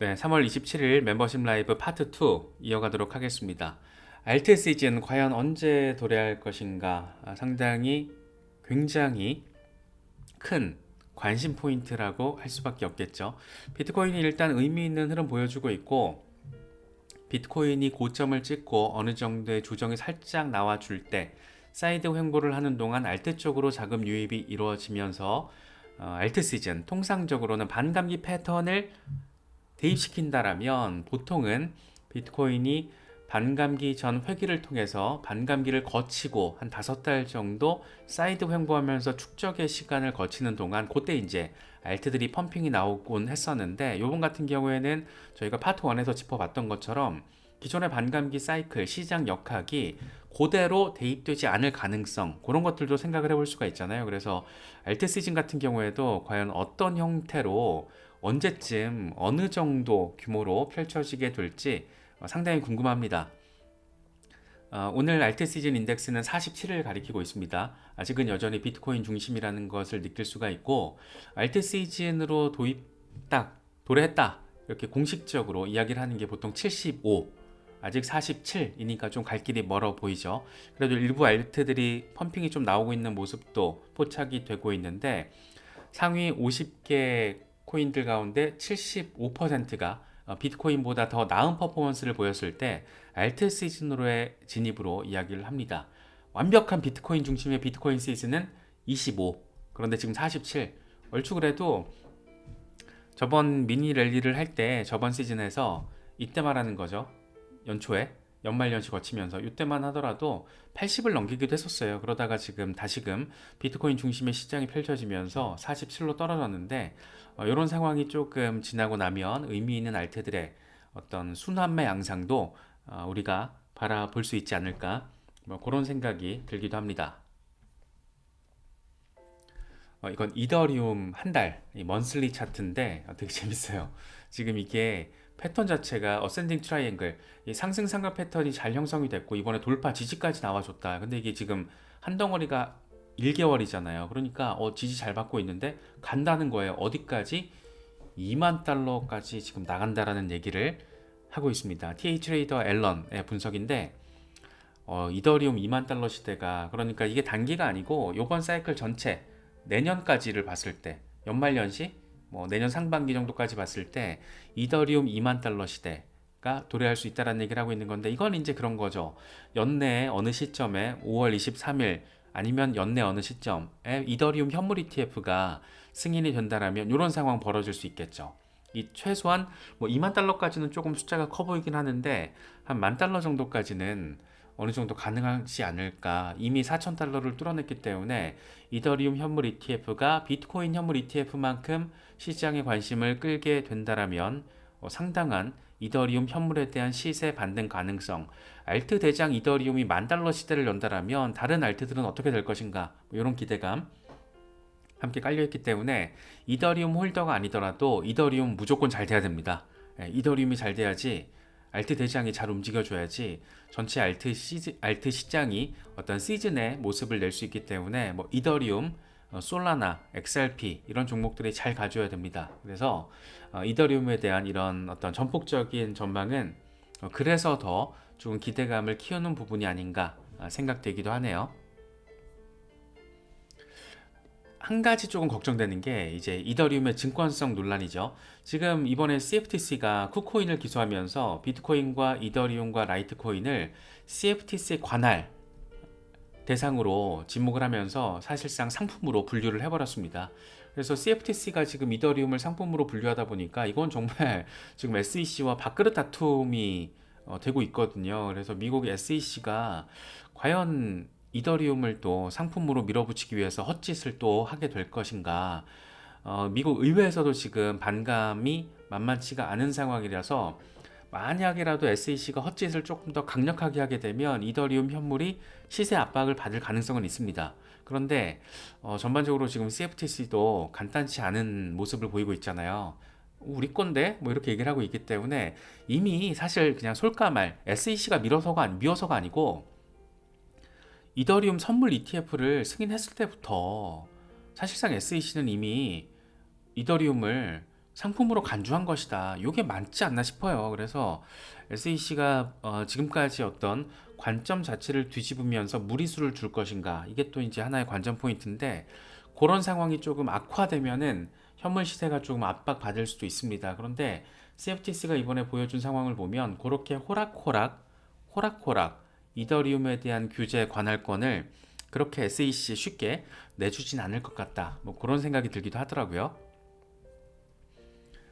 네, 3월 27일 멤버십 라이브 파트 2 이어가도록 하겠습니다. 알트 시즌 과연 언제 도래할 것인가? 상당히 굉장히 큰 관심 포인트라고 할 수밖에 없겠죠. 비트코인이 일단 의미 있는 흐름 보여주고 있고, 비트코인이 고점을 찍고 어느 정도의 조정이 살짝 나와줄 때 사이드 횡보를 하는 동안 알트 쪽으로 자금 유입이 이루어지면서 알트 시즌 통상적으로는 반감기 패턴을 대입시킨다라면 보통은 비트코인이 반감기 전 회기를 통해서 반감기를 거치고 한 5달 정도 사이드 횡보하면서 축적의 시간을 거치는 동안 그때 이제 알트들이 펌핑이 나오곤 했었는데, 요번 같은 경우에는 저희가 파트 1에서 짚어봤던 것처럼 기존의 반감기 사이클 시장 역학이 그대로 대입되지 않을 가능성, 그런 것들도 생각을 해볼 수가 있잖아요. 그래서 알트 시즌 같은 경우에도 과연 어떤 형태로 언제쯤 어느 정도 규모로 펼쳐지게 될지 상당히 궁금합니다. 오늘 알트 시즌 인덱스는 47을 가리키고 있습니다. 아직은 여전히 비트코인 중심이라는 것을 느낄 수가 있고, 알트 시즌으로 도래했다 이렇게 공식적으로 이야기를 하는 게 보통 75, 아직 47이니까 좀 갈 길이 멀어 보이죠. 그래도 일부 알트들이 펌핑이 좀 나오고 있는 모습도 포착이 되고 있는데, 상위 50개 코인들 가운데 75%가 비트코인보다 더 나은 퍼포먼스를 보였을 때 알트 시즌으로의 진입으로 이야기를 합니다. 완벽한 비트코인 중심의 비트코인 시즌은 25, 그런데 지금 47. 얼추 그래도 저번 미니 랠리를 할 때 저번 시즌에서 이때 말하는 거죠. 연초에 연말연시 거치면서 이때만 하더라도 80을 넘기기도 했었어요. 그러다가 지금 다시금 비트코인 중심의 시장이 펼쳐지면서 47로 떨어졌는데, 이런 상황이 조금 지나고 나면 의미 있는 알트들의 어떤 순환매 양상도 우리가 바라볼 수 있지 않을까, 뭐 그런 생각이 들기도 합니다. 이건 이더리움 한 달 먼슬리 차트인데 되게 재밌어요. 지금 이게 패턴 자체가 어센딩 트라이앵글, 이 상승 상승 패턴이 잘 형성이 됐고 이번에 돌파 지지까지 나와줬다. 근데 이게 지금 한 덩어리가 1개월이잖아요. 그러니까 지지 잘 받고 있는데 간다는 거예요. 어디까지? 2만 달러까지 지금 나간다라는 얘기를 하고 있습니다. TH 트레이더 앨런의 분석인데, 이더리움 2만 달러 시대가, 그러니까 이게 단기가 아니고 이번 사이클 전체 내년까지를 봤을 때, 연말연시 뭐 내년 상반기 정도까지 봤을 때 이더리움 2만 달러 시대가 도래할 수 있다라는 얘기를 하고 있는 건데, 이건 이제 그런 거죠. 연내 어느 시점에 5월 23일 아니면 연내 어느 시점에 이더리움 현물 ETF가 승인이 된다라면 이런 상황 벌어질 수 있겠죠. 이 최소한 뭐 2만 달러까지는 조금 숫자가 커 보이긴 하는데 한 1만 달러 정도까지는 어느 정도 가능하지 않을까. 이미 4천 달러를 뚫어냈기 때문에 이더리움 현물 ETF가 비트코인 현물 ETF만큼 시장의 관심을 끌게 된다라면 상당한 이더리움 현물에 대한 시세 반등 가능성, 알트 대장 이더리움이 1만 달러 시대를 연다라면 다른 알트들은 어떻게 될 것인가, 뭐 이런 기대감 함께 깔려있기 때문에 이더리움 홀더가 아니더라도 이더리움 무조건 잘 돼야 됩니다. 이더리움이 잘 돼야지, 알트 대장이 잘 움직여줘야지 전체 알트 시장이 어떤 시즌의 모습을 낼 수 있기 때문에 뭐 이더리움, 솔라나, XRP 이런 종목들이 잘 가져야 됩니다. 그래서 이더리움에 대한 이런 어떤 전폭적인 전망은 그래서 더 조금 기대감을 키우는 부분이 아닌가 생각되기도 하네요. 한 가지 조금 걱정되는 게 이제 이더리움의 증권성 논란이죠. 지금 이번에 CFTC가 쿠코인을 기소하면서 비트코인과 이더리움과 라이트코인을 CFTC 관할 대상으로 지목을 하면서 사실상 상품으로 분류를 해버렸습니다. 그래서 CFTC가 지금 이더리움을 상품으로 분류하다 보니까 이건 정말 지금 SEC와 밥그릇 다툼이 되고 있거든요. 그래서 미국 SEC가 과연 이더리움을 또 상품으로 밀어붙이기 위해서 헛짓을 또 하게 될 것인가. 미국 의회에서도 지금 반감이 만만치가 않은 상황이라서 만약이라도 SEC가 헛짓을 조금 더 강력하게 하게 되면 이더리움 현물이 시세 압박을 받을 가능성은 있습니다. 그런데 전반적으로 지금 CFTC도 간단치 않은 모습을 보이고 있잖아요. 우리 건데 뭐 이렇게 얘기를 하고 있기 때문에 이미 사실 그냥 솔까말 SEC가 미워서가 아니고 이더리움 선물 ETF를 승인했을 때부터 사실상 SEC는 이미 이더리움을 상품으로 간주한 것이다. 이게 맞지 않나 싶어요. 그래서 SEC가 지금까지 어떤 관점 자체를 뒤집으면서 무리수를 줄 것인가, 이게 또 이제 하나의 관전 포인트인데, 그런 상황이 조금 악화되면은 현물 시세가 조금 압박받을 수도 있습니다. 그런데 CFTC가 이번에 보여준 상황을 보면 그렇게 호락호락 이더리움에 대한 규제 관할권을 그렇게 SEC에 쉽게 내주진 않을 것 같다. 뭐 그런 생각이 들기도 하더라고요.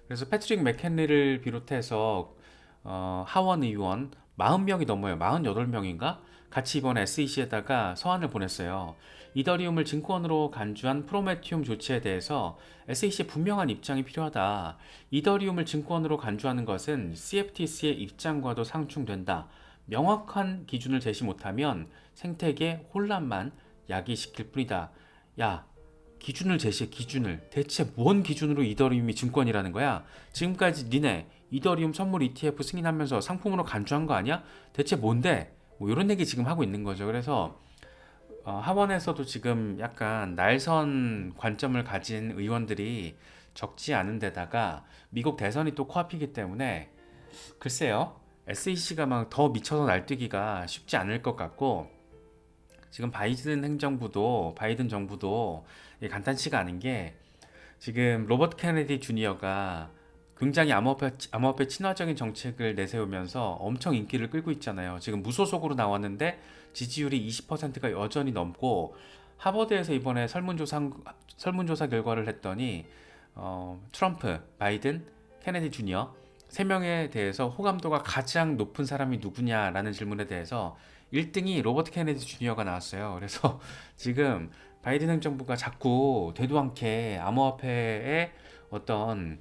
그래서 패트릭 맥헨리를 비롯해서 하원 의원 40명이 넘어요. 48명인가? 같이 이번 SEC에다가 서한을 보냈어요. 이더리움을 증권으로 간주한 프로메티움 조치에 대해서 SEC의 분명한 입장이 필요하다. 이더리움을 증권으로 간주하는 것은 CFTC의 입장과도 상충된다. 명확한 기준을 제시 못하면 생태계 혼란만 야기시킬 뿐이다. 야, 기준을 제시해. 기준을 대체 뭔 기준으로 이더리움이 증권이라는 거야? 지금까지 니네 이더리움 선물 ETF 승인하면서 상품으로 간주한 거 아니야? 대체 뭔데? 뭐 이런 얘기 지금 하고 있는 거죠. 그래서 하원에서도 지금 약간 날선 관점을 가진 의원들이 적지 않은 데다가 미국 대선이 또 코앞이기 때문에 글쎄요, SEC가 막 더 미쳐서 날뛰기가 쉽지 않을 것 같고, 지금 바이든 정부도 이게 간단치가 않은 게, 지금 로버트 케네디 주니어가 굉장히 암호화폐 친화적인 정책을 내세우면서 엄청 인기를 끌고 있잖아요. 지금 무소속으로 나왔는데 지지율이 20%가 여전히 넘고, 하버드에서 이번에 설문조사 결과를 했더니 트럼프, 바이든, 케네디 주니어 세 명에 대해서 호감도가 가장 높은 사람이 누구냐라는 질문에 대해서 1등이 로버트 케네디 주니어가 나왔어요. 그래서 지금 바이든 행정부가 자꾸 되도 않게 암호화폐에 어떤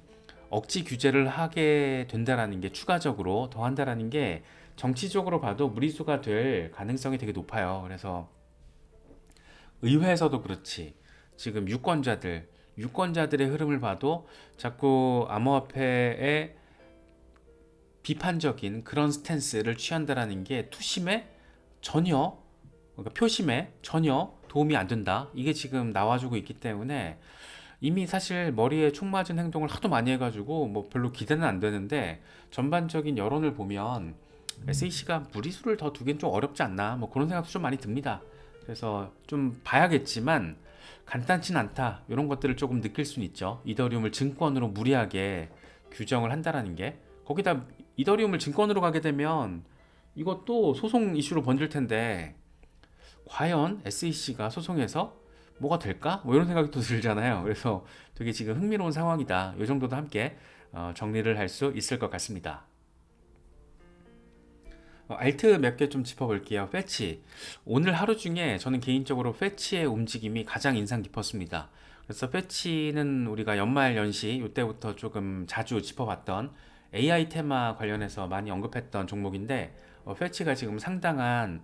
억지 규제를 하게 된다라는 게, 추가적으로 더 한다라는 게 정치적으로 봐도 무리수가 될 가능성이 되게 높아요. 그래서 의회에서도 그렇지, 지금 유권자들의 흐름을 봐도 자꾸 암호화폐에 비판적인 그런 스탠스를 취한다라는 게 투심에 전혀, 그러니까 표심에 전혀 도움이 안 된다. 이게 지금 나와주고 있기 때문에 이미 사실 머리에 총 맞은 행동을 하도 많이 해가지고 뭐 별로 기대는 안 되는데, 전반적인 여론을 보면 SEC가 무리수를 더 두긴 좀 어렵지 않나, 뭐 그런 생각도 좀 많이 듭니다. 그래서 좀 봐야겠지만 간단치는 않다, 이런 것들을 조금 느낄 수는 있죠. 이더리움을 증권으로 무리하게 규정을 한다라는 게, 거기다 이더리움을 증권으로 가게 되면 이것도 소송 이슈로 번질 텐데, 과연 SEC가 소송에서 뭐가 될까? 뭐 이런 생각이 또 들잖아요. 그래서 되게 지금 흥미로운 상황이다. 이 정도도 함께 정리를 할 수 있을 것 같습니다. 알트 몇 개 좀 짚어볼게요. 패치. 오늘 하루 중에 저는 개인적으로 패치의 움직임이 가장 인상 깊었습니다. 그래서 패치는 우리가 연말 연시 이때부터 조금 자주 짚어봤던 AI 테마 관련해서 많이 언급했던 종목인데, 패치가 지금 상당한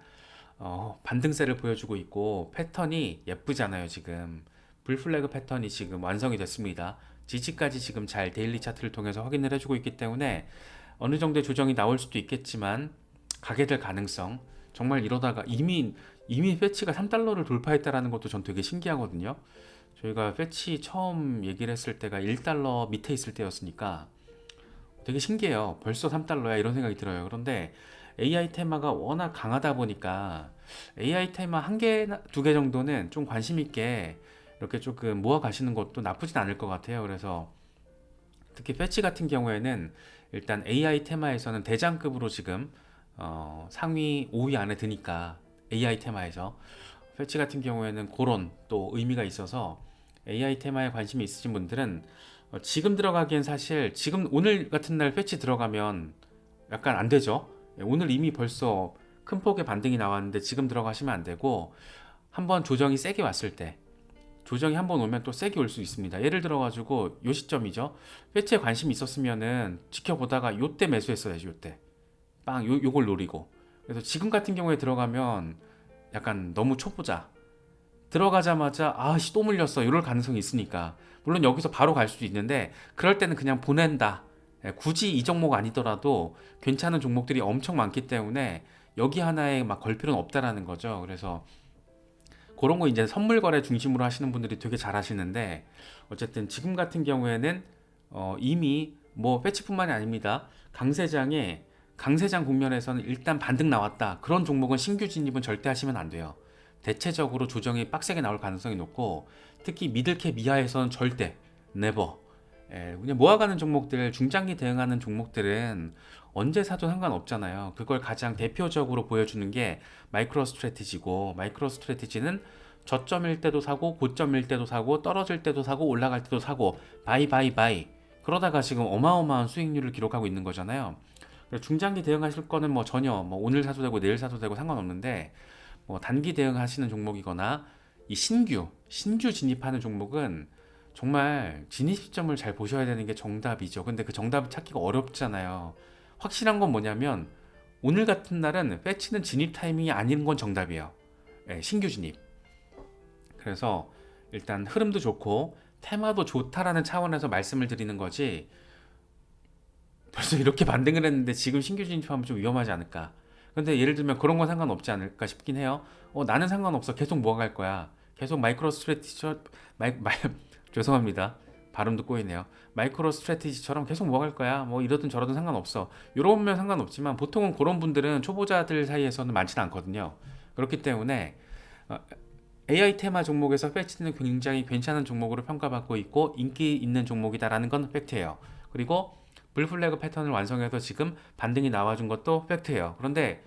반등세를 보여주고 있고 패턴이 예쁘잖아요. 지금 불플래그 패턴이 지금 완성이 됐습니다. 지지까지 지금 잘 데일리 차트를 통해서 확인을 해주고 있기 때문에 어느 정도의 조정이 나올 수도 있겠지만 가게 될 가능성, 정말 이러다가 이미 패치가 3달러를 돌파했다라는 것도 전 되게 신기하거든요. 저희가 패치 처음 얘기를 했을 때가 1달러 밑에 있을 때였으니까 되게 신기해요. 벌써 3달러야 이런 생각이 들어요. 그런데 AI 테마가 워낙 강하다 보니까 AI 테마 한 개, 두 개 정도는 좀 관심 있게 이렇게 조금 모아 가시는 것도 나쁘진 않을 것 같아요. 그래서 특히 패치 같은 경우에는 일단 AI 테마에서는 대장급으로 지금 상위 5위 안에 드니까, AI 테마에서 패치 같은 경우에는 그런 또 의미가 있어서 AI 테마에 관심이 있으신 분들은 지금 들어가기엔 사실 지금 오늘 같은 날 패치 들어가면 약간 안 되죠. 오늘 이미 벌써 큰 폭의 반등이 나왔는데 지금 들어가시면 안 되고, 한번 조정이 세게 왔을 때, 조정이 한번 오면 또 세게 올 수 있습니다. 예를 들어 가지고 요 시점이죠. 패치에 관심이 있었으면은 지켜보다가 요때 매수했어야지. 요때 요걸 노리고. 그래서 지금 같은 경우에 들어가면 약간 너무 초보자, 들어가자마자 아씨 또 물렸어 이럴 가능성이 있으니까, 물론 여기서 바로 갈 수도 있는데 그럴 때는 그냥 보낸다. 굳이 이 종목 아니더라도 괜찮은 종목들이 엄청 많기 때문에 여기 하나에 막 걸 필요는 없다라는 거죠. 그래서 그런 거 이제 선물 거래 중심으로 하시는 분들이 되게 잘 하시는데, 어쨌든 지금 같은 경우에는 이미 뭐 패치뿐만이 아닙니다. 강세장 국면에서는 일단 반등 나왔다. 그런 종목은 신규 진입은 절대 하시면 안 돼요. 대체적으로 조정이 빡세게 나올 가능성이 높고 특히 미들캡 이하에서는 절대 네버. 그냥 모아가는 종목들, 중장기 대응하는 종목들은 언제 사도 상관없잖아요. 그걸 가장 대표적으로 보여주는 게 마이크로 스트래티지고, 마이크로 스트래티지는 저점일 때도 사고 고점일 때도 사고 떨어질 때도 사고 올라갈 때도 사고 바이 바이 바이, 그러다가 지금 어마어마한 수익률을 기록하고 있는 거잖아요. 그래서 중장기 대응하실 거는 뭐 전혀 뭐 오늘 사도 되고 내일 사도 되고 상관없는데, 뭐 단기 대응하시는 종목이거나 이 신규 진입하는 종목은 정말 진입 시점을 잘 보셔야 되는 게 정답이죠. 근데 그 정답을 찾기가 어렵잖아요. 확실한 건 뭐냐면 오늘 같은 날은 패치는 진입 타이밍이 아닌 건 정답이에요. 신규 진입. 그래서 일단 흐름도 좋고 테마도 좋다라는 차원에서 말씀을 드리는 거지, 벌써 이렇게 반등을 했는데 지금 신규 진입하면 좀 위험하지 않을까. 근데 예를 들면 그런 건 상관없지 않을까 싶긴 해요. 나는 상관없어. 계속 모아갈 거야. 계속 마이크로 스트래티지, 죄송합니다. 발음도 꼬이네요. 마이크로 스트래티지처럼 계속 모아갈 거야. 뭐 이러든 저러든 상관없어. 이러면 상관없지만 보통은 그런 분들은 초보자들 사이에서는 많지는 않거든요. 그렇기 때문에 AI 테마 종목에서 패치는 굉장히 괜찮은 종목으로 평가받고 있고 인기 있는 종목이다라는 건 팩트예요. 그리고 불플래그 패턴을 완성해서 지금 반등이 나와준 것도 팩트예요. 그런데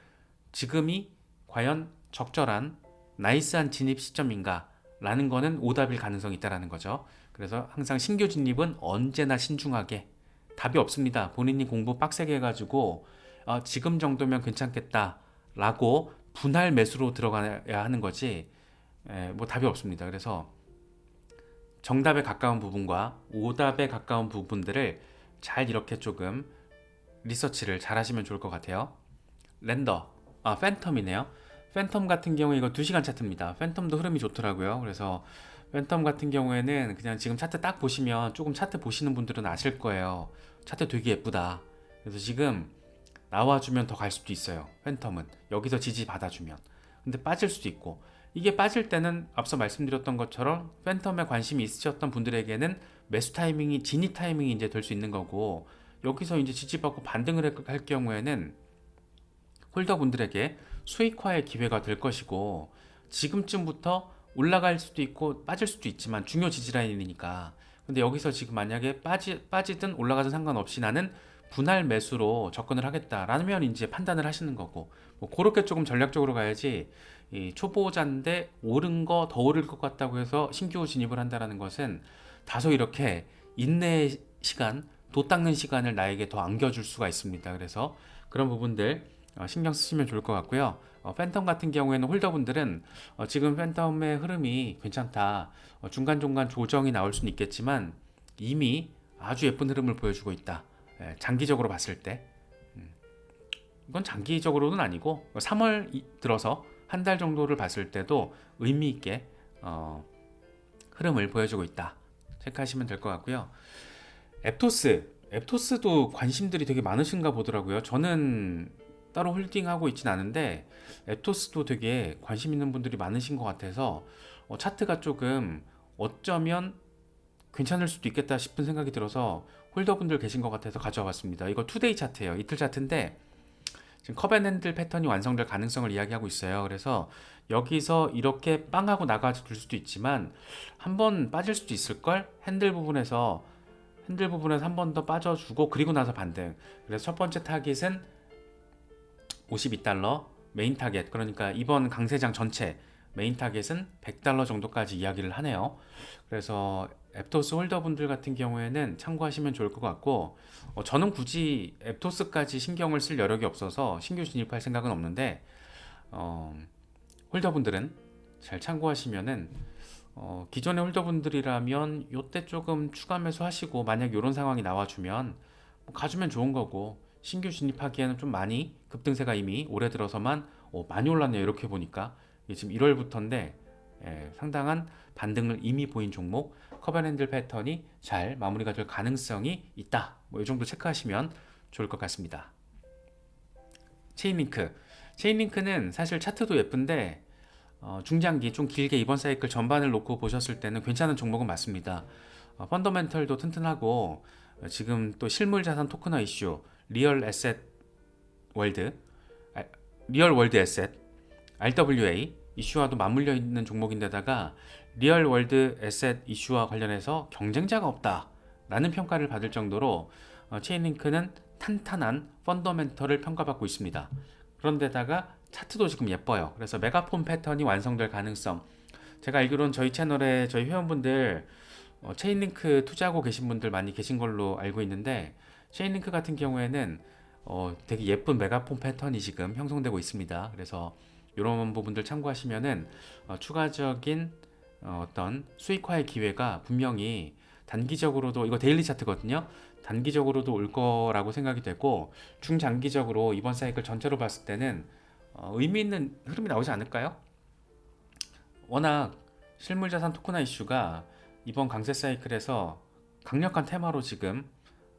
지금이 과연 적절한 나이스한 진입 시점인가? 라는 거는 오답일 가능성이 있다라는 거죠. 그래서 항상 신규 진입은 언제나 신중하게, 답이 없습니다. 본인이 공부 빡세게 해가지고 지금 정도면 괜찮겠다 라고 분할 매수로 들어가야 하는 거지, 뭐 답이 없습니다. 그래서 정답에 가까운 부분과 오답에 가까운 부분들을 잘 이렇게 조금 리서치를 잘 하시면 좋을 것 같아요. 팬텀이네요. 팬텀 같은 경우에 이거 2시간 차트입니다. 팬텀도 흐름이 좋더라고요. 그래서 팬텀 같은 경우에는 그냥 지금 차트 딱 보시면, 조금 차트 보시는 분들은 아실 거예요. 차트 되게 예쁘다. 그래서 지금 나와주면 더 갈 수도 있어요. 팬텀은 여기서 지지 받아주면. 근데 빠질 수도 있고, 이게 빠질 때는 앞서 말씀드렸던 것처럼 팬텀에 관심이 있으셨던 분들에게는 매수 타이밍이, 진입 타이밍이 이제 될 수 있는 거고, 여기서 이제 지지받고 반등을 할 경우에는 홀더분들에게 수익화의 기회가 될 것이고, 지금쯤부터 올라갈 수도 있고 빠질 수도 있지만 중요 지지라인이니까. 근데 여기서 지금 만약에 빠지든 올라가든 상관없이 나는 분할 매수로 접근을 하겠다라면 이제 판단을 하시는 거고, 뭐 그렇게 조금 전략적으로 가야지, 이 초보자인데 오른 거 더 오를 것 같다고 해서 신규 진입을 한다라는 것은 다소 이렇게 인내 시간, 도 닦는 시간을 나에게 더 안겨줄 수가 있습니다. 그래서 그런 부분들 신경 쓰시면 좋을 것 같고요. 팬텀 같은 경우에는 홀더분들은 지금 팬텀의 흐름이 괜찮다, 중간중간 조정이 나올 수는 있겠지만 이미 아주 예쁜 흐름을 보여주고 있다. 장기적으로 봤을 때, 이건 장기적으로는 아니고 3월 들어서 한 달 정도를 봤을 때도 의미 있게 흐름을 보여주고 있다. 체크하시면 될 것 같고요. 앱토스도 관심들이 되게 많으신가 보더라고요. 저는 따로 홀딩하고 있진 않은데 앱토스도 되게 관심 있는 분들이 많으신 것 같아서 차트가 조금 어쩌면 괜찮을 수도 있겠다 싶은 생각이 들어서 홀더분들 계신 것 같아서 가져와 봤습니다. 이거 투데이 차트예요. 이틀 차트인데 지금 컵앤핸들 패턴이 완성될 가능성을 이야기하고 있어요. 그래서 여기서 이렇게 빵하고 나가줄 수도 있지만 한번 빠질 수도 있을걸? 핸들 부분에서 한 번 더 빠져주고 그리고 나서 반등. 그래서 첫 번째 타깃은 52달러 메인 타겟, 그러니까 이번 강세장 전체 메인 타겟은 100달러 정도까지 이야기를 하네요. 그래서 앱토스 홀더분들 같은 경우에는 참고하시면 좋을 것 같고, 저는 굳이 앱토스까지 신경을 쓸 여력이 없어서 신규 진입할 생각은 없는데, 홀더분들은 잘 참고하시면은, 기존의 홀더분들이라면 요때 조금 추가 매수 하시고 만약 이런 상황이 나와주면 뭐 가주면 좋은 거고, 신규 진입하기에는 좀 많이 급등세가 이미 올해 들어서만 많이 올랐네요. 이렇게 보니까 이게 지금 1월부터인데 상당한 반등을 이미 보인 종목, 커버핸들 패턴이 잘 마무리가 될 가능성이 있다. 뭐 이 정도 체크하시면 좋을 것 같습니다. 체인링크는 사실 차트도 예쁜데 중장기 좀 길게 이번 사이클 전반을 놓고 보셨을 때는 괜찮은 종목은 맞습니다. 펀더멘털도 튼튼하고 지금 또 실물 자산 토큰화 이슈, 리얼 에셋 월드, 아, 리얼 월드 에셋, RWA 이슈와도 맞물려 있는 종목인데다가 리얼 월드 에셋 이슈와 관련해서 경쟁자가 없다라는 평가를 받을 정도로 체인링크는 탄탄한 펀더멘털을 평가받고 있습니다. 그런데다가 차트도 지금 예뻐요. 그래서 메가폰 패턴이 완성될 가능성. 제가 알기로는 저희 채널에 저희 회원분들 체인링크 투자하고 계신 분들 많이 계신 걸로 알고 있는데, 체인링크 같은 경우에는 되게 예쁜 메가폰 패턴이 지금 형성되고 있습니다. 그래서 이런 부분들 참고하시면은 추가적인 어떤 수익화의 기회가 분명히 단기적으로도, 이거 데일리 차트거든요. 단기적으로도 올 거라고 생각이 되고, 중장기적으로 이번 사이클 전체로 봤을 때는 의미 있는 흐름이 나오지 않을까요? 워낙 실물자산 토큰화 이슈가 이번 강세 사이클에서 강력한 테마로 지금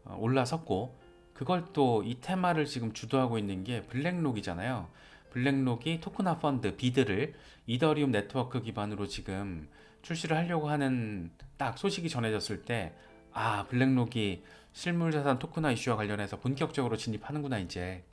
올라섰고, 그걸 또 이 테마를 지금 주도하고 있는 게 블랙록이잖아요. 블랙록이 토큰화 펀드 비드를 이더리움 네트워크 기반으로 지금 출시를 하려고 하는 딱 소식이 전해졌을 때, 아, 블랙록이 실물자산 토큰화 이슈와 관련해서 본격적으로 진입하는구나 이제.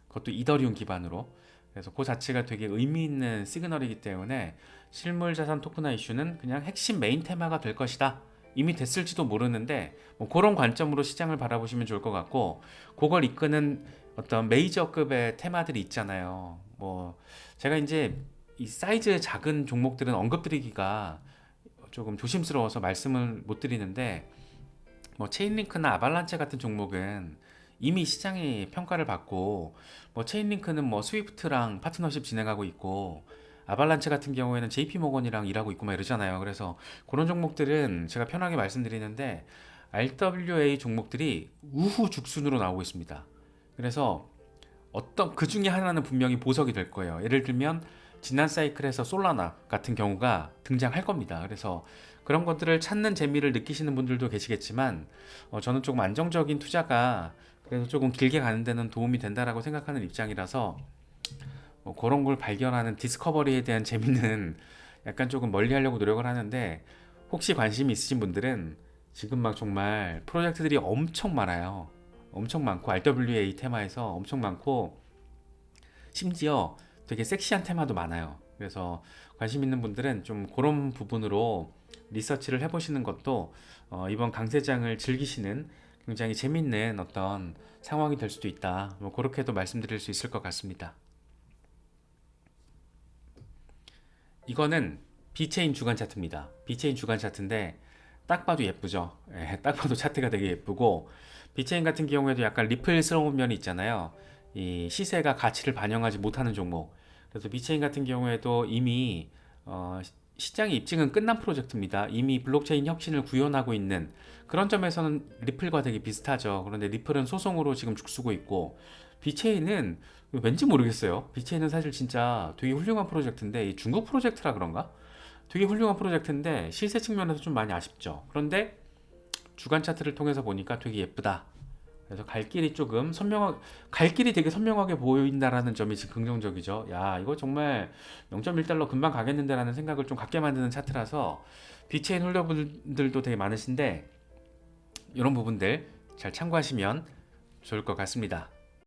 그것도 이더리움 기반으로. 그래서 그 자체가 되게 의미 있는 시그널이기 때문에 실물자산 토큰화 이슈는 그냥 핵심 메인 테마가 될 것이다. 이미 됐을지도 모르는데 뭐 그런 관점으로 시장을 바라보시면 좋을 것 같고, 그걸 이끄는 어떤 메이저급의 테마들이 있잖아요. 뭐 제가 이제 이 사이즈 작은 종목들은 언급드리기가 조금 조심스러워서 말씀을 못 드리는데, 뭐 체인링크나 아발란체 같은 종목은 이미 시장이 평가를 받고, 뭐 체인링크는 뭐 스위프트랑 파트너십 진행하고 있고, 아발란체 같은 경우에는 JP 모건이랑 일하고 있고 막 이러잖아요. 그래서 그런 종목들은 제가 편하게 말씀드리는데, RWA 종목들이 우후 죽순으로 나오고 있습니다. 그래서 어떤 그 중에 하나는 분명히 보석이 될 거예요. 예를 들면 지난 사이클에서 솔라나 같은 경우가 등장할 겁니다. 그래서 그런 것들을 찾는 재미를 느끼시는 분들도 계시겠지만, 저는 조금 안정적인 투자가 그래서 조금 길게 가는 데는 도움이 된다라고 생각하는 입장이라서, 뭐 그런 걸 발견하는 디스커버리에 대한 재미는 약간 조금 멀리 하려고 노력을 하는데, 혹시 관심이 있으신 분들은 지금 막 정말 프로젝트들이 엄청 많아요. 엄청 많고 RWA 테마에서 엄청 많고, 심지어 되게 섹시한 테마도 많아요. 그래서 관심 있는 분들은 좀 그런 부분으로 리서치를 해보시는 것도 이번 강세장을 즐기시는 굉장히 재밌는 어떤 상황이 될 수도 있다. 뭐 그렇게도 말씀드릴 수 있을 것 같습니다. 이거는 비체인 주간 차트입니다. 비체인 주간 차트인데 딱 봐도 예쁘죠. 예, 딱 봐도 차트가 되게 예쁘고, 비체인 같은 경우에도 약간 리플스러운 면이 있잖아요. 이 시세가 가치를 반영하지 못하는 종목. 그래서 비체인 같은 경우에도 이미 시장의 입증은 끝난 프로젝트입니다. 이미 블록체인 혁신을 구현하고 있는 그런 점에서는 리플과 되게 비슷하죠. 그런데 리플은 소송으로 지금 죽쓰고 있고, 비체인은 왠지 모르겠어요. 비체인은 사실 진짜 되게 훌륭한 프로젝트인데, 이 중국 프로젝트라 그런가? 되게 훌륭한 프로젝트인데 시세 측면에서 좀 많이 아쉽죠. 그런데 주간 차트를 통해서 보니까 되게 예쁘다. 그래서 갈 길이 되게 선명하게 보인다라는 점이 지금 긍정적이죠. 야, 이거 정말 0.1달러 금방 가겠는데라는 생각을 좀 갖게 만드는 차트라서, 비체인 홀더분들도 되게 많으신데 이런 부분들 잘 참고하시면 좋을 것 같습니다.